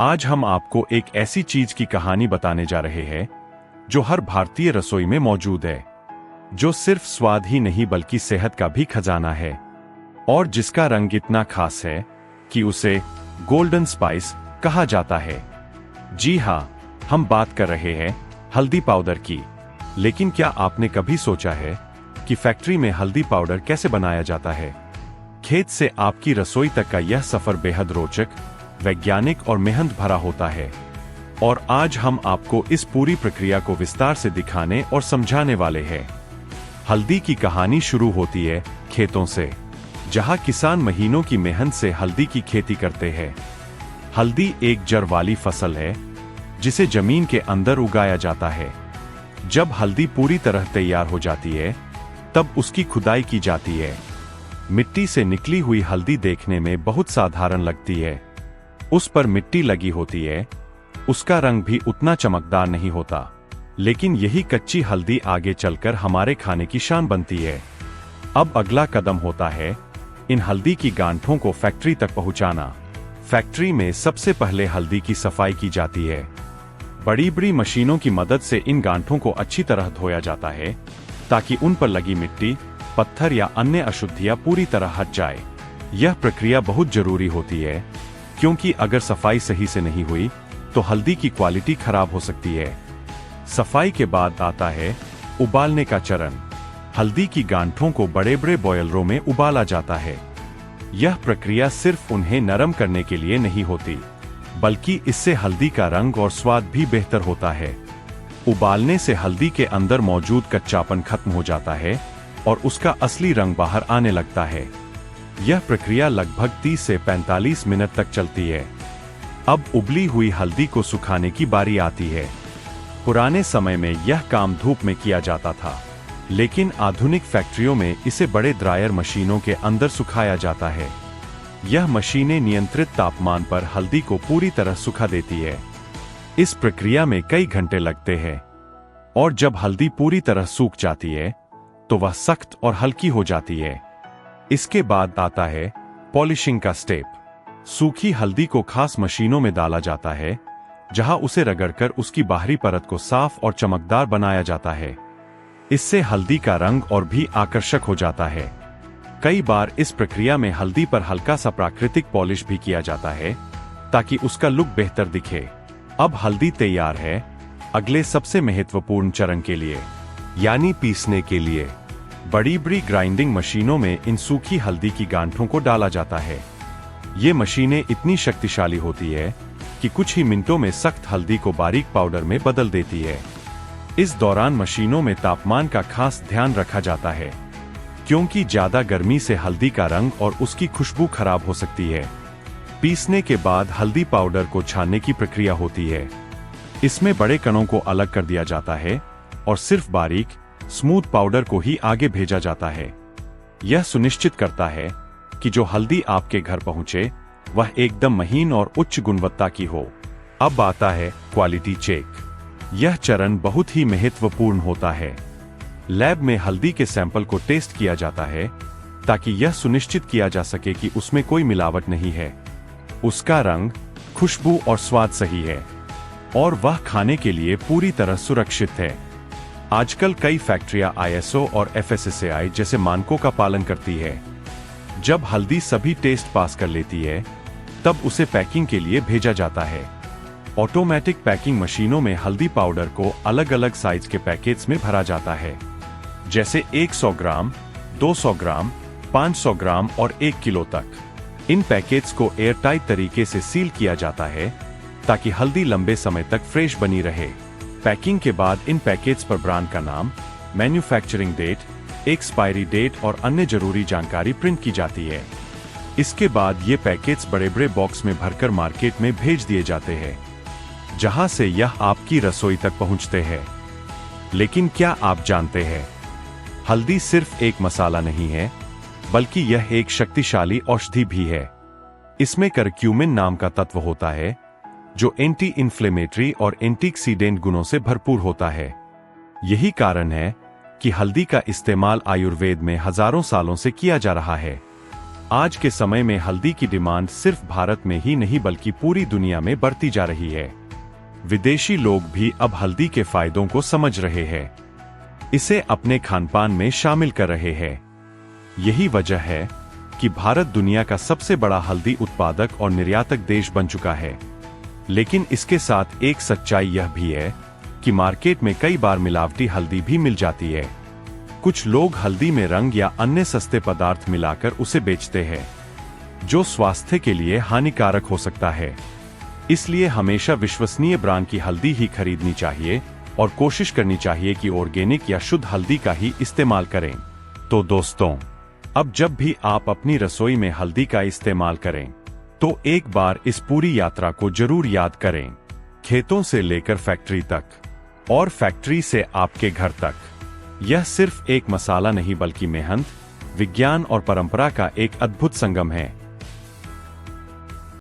आज हम आपको एक ऐसी चीज की कहानी बताने जा रहे हैं जो हर भारतीय रसोई में मौजूद है, जो सिर्फ स्वाद ही नहीं बल्कि सेहत का भी खजाना है और जिसका रंग इतना खास है कि उसे गोल्डन स्पाइस कहा जाता है। जी हाँ, हम बात कर रहे हैं हल्दी पाउडर की। लेकिन क्या आपने कभी सोचा है कि फैक्ट्री में हल्दी पाउडर कैसे बनाया जाता है? खेत से आपकी रसोई तक का यह सफर बेहद रोचक, वैज्ञानिक और मेहनत भरा होता है। और आज हम आपको इस पूरी प्रक्रिया को विस्तार से दिखाने और समझाने वाले हैं। हल्दी की कहानी शुरू होती है खेतों से, जहां किसान महीनों की मेहनत से हल्दी की खेती करते हैं। हल्दी एक जड़ वाली फसल है जिसे जमीन के अंदर उगाया जाता है। जब हल्दी पूरी तरह तैयार हो जाती है तब उसकी खुदाई की जाती है। मिट्टी से निकली हुई हल्दी देखने में बहुत साधारण लगती है। उस पर मिट्टी लगी होती है, उसका रंग भी उतना चमकदार नहीं होता। लेकिन यही कच्ची हल्दी आगे चलकर हमारे खाने की शान बनती है। अब अगला कदम होता है इन हल्दी की गांठों को फैक्ट्री तक पहुंचाना। फैक्ट्री में सबसे पहले हल्दी की सफाई की जाती है। बड़ी बड़ी मशीनों की मदद से इन गांठों को अच्छी तरह धोया जाता है ताकि उन पर लगी मिट्टी, पत्थर या अन्य अशुद्धियां पूरी तरह हट जाए। यह प्रक्रिया बहुत जरूरी होती है क्योंकि अगर सफाई सही से नहीं हुई तो हल्दी की क्वालिटी खराब हो सकती है। सफाई के बाद आता है उबालने का चरण। हल्दी की गांठों को बड़े बड़े बॉयलरों में उबाला जाता है। यह प्रक्रिया सिर्फ उन्हें नरम करने के लिए नहीं होती, बल्कि इससे हल्दी का रंग और स्वाद भी बेहतर होता है। उबालने से हल्दी के अंदर मौजूद कच्चापन खत्म हो जाता है और उसका असली रंग बाहर आने लगता है। यह प्रक्रिया लगभग 30 से 45 मिनट तक चलती है। अब उबली हुई हल्दी को सुखाने की बारी आती है। पुराने समय में यह काम धूप में किया जाता था, लेकिन आधुनिक फैक्ट्रियों में इसे बड़े ड्रायर मशीनों के अंदर सुखाया जाता है। यह मशीनें नियंत्रित तापमान पर हल्दी को पूरी तरह सुखा देती है। इस प्रक्रिया में कई घंटे लगते हैं और जब हल्दी पूरी तरह सूख जाती है तो वह सख्त और हल्की हो जाती है। इसके बाद आता है पॉलिशिंग का स्टेप। सूखी हल्दी को खास मशीनों में डाला जाता है, जहां उसे रगड़कर उसकी बाहरी परत को साफ और चमकदार बनाया जाता है। इससे हल्दी का रंग और भी आकर्षक हो जाता है। कई बार इस प्रक्रिया में हल्दी पर हल्का सा प्राकृतिक पॉलिश भी किया जाता है ताकि उसका लुक बेहतर दिखे। अब हल्दी तैयार है अगले सबसे महत्वपूर्ण चरण के लिए, यानी पीसने के लिए। बड़ी बड़ी ग्राइंडिंग मशीनों में इन सूखी हल्दी की गांठों को डाला जाता है। ये मशीनें इतनी शक्तिशाली होती है कि कुछ ही मिनटों में सख्त हल्दी को बारीक पाउडर में बदल देती है। इस दौरान मशीनों में तापमान का खास ध्यान रखा जाता है, क्योंकि ज्यादा गर्मी से हल्दी का रंग और उसकी खुशबू खराब हो सकती है। पीसने के बाद हल्दी पाउडर को छानने की प्रक्रिया होती है। इसमें बड़े कणों को अलग कर दिया जाता है और सिर्फ बारीक स्मूथ पाउडर को ही आगे भेजा जाता है। यह सुनिश्चित करता है कि जो हल्दी आपके घर पहुंचे वह एकदम महीन और उच्च गुणवत्ता की हो। अब आता है क्वालिटी चेक। यह चरण बहुत ही महत्वपूर्ण होता है। लैब में हल्दी के सैंपल को टेस्ट किया जाता है ताकि यह सुनिश्चित किया जा सके कि उसमें कोई मिलावट नहीं है, उसका रंग, खुशबू और स्वाद सही है और वह खाने के लिए पूरी तरह सुरक्षित है। आजकल कई फैक्ट्रियां ISO और FSSAI जैसे मानकों का पालन करती है। जब हल्दी सभी टेस्ट पास कर लेती है तब उसे पैकिंग के लिए भेजा जाता है। ऑटोमेटिक पैकिंग मशीनों में हल्दी पाउडर को अलग अलग साइज के पैकेट्स में भरा जाता है, जैसे 100 ग्राम, 200 ग्राम, 500 ग्राम और 1 किलो तक। इन पैकेट्स को एयरटाइट तरीके से सील किया जाता है ताकि हल्दी लंबे समय तक फ्रेश बनी रहे। पैकिंग के बाद इन पैकेट्स पर ब्रांड का नाम, मैन्युफैक्चरिंग डेट, एक्सपायरी डेट और अन्य जरूरी जानकारी प्रिंट की जाती है। इसके बाद ये पैकेट्स बड़े बड़े बॉक्स में भरकर मार्केट में भेज दिए जाते हैं, जहां से यह आपकी रसोई तक पहुंचते हैं। लेकिन क्या आप जानते हैं, हल्दी सिर्फ एक मसाला नहीं है, बल्कि यह एक शक्तिशाली औषधि भी है। इसमें करक्यूमिन नाम का तत्व होता है जो एंटी इन्फ्लेमेटरी और एंटीऑक्सीडेंट गुणों से भरपूर होता है। यही कारण है कि हल्दी का इस्तेमाल आयुर्वेद में हजारों सालों से किया जा रहा है। आज के समय में हल्दी की डिमांड सिर्फ भारत में ही नहीं बल्कि पूरी दुनिया में बढ़ती जा रही है। विदेशी लोग भी अब हल्दी के फायदों को समझ रहे हैं, इसे अपने खानपान में शामिल कर रहे हैं। यही वजह है कि भारत दुनिया का सबसे बड़ा हल्दी उत्पादक और निर्यातक देश बन चुका है। लेकिन इसके साथ एक सच्चाई यह भी है कि मार्केट में कई बार मिलावटी हल्दी भी मिल जाती है। कुछ लोग हल्दी में रंग या अन्य सस्ते पदार्थ मिलाकर उसे बेचते हैं, जो स्वास्थ्य के लिए हानिकारक हो सकता है। इसलिए हमेशा विश्वसनीय ब्रांड की हल्दी ही खरीदनी चाहिए और कोशिश करनी चाहिए कि ऑर्गेनिक या शुद्ध हल्दी का ही इस्तेमाल करें। तो दोस्तों, अब जब भी आप अपनी रसोई में हल्दी का इस्तेमाल करें तो एक बार इस पूरी यात्रा को जरूर याद करें, खेतों से लेकर फैक्ट्री तक और फैक्ट्री से आपके घर तक। यह सिर्फ एक मसाला नहीं बल्कि मेहनत, विज्ञान और परंपरा का एक अद्भुत संगम है।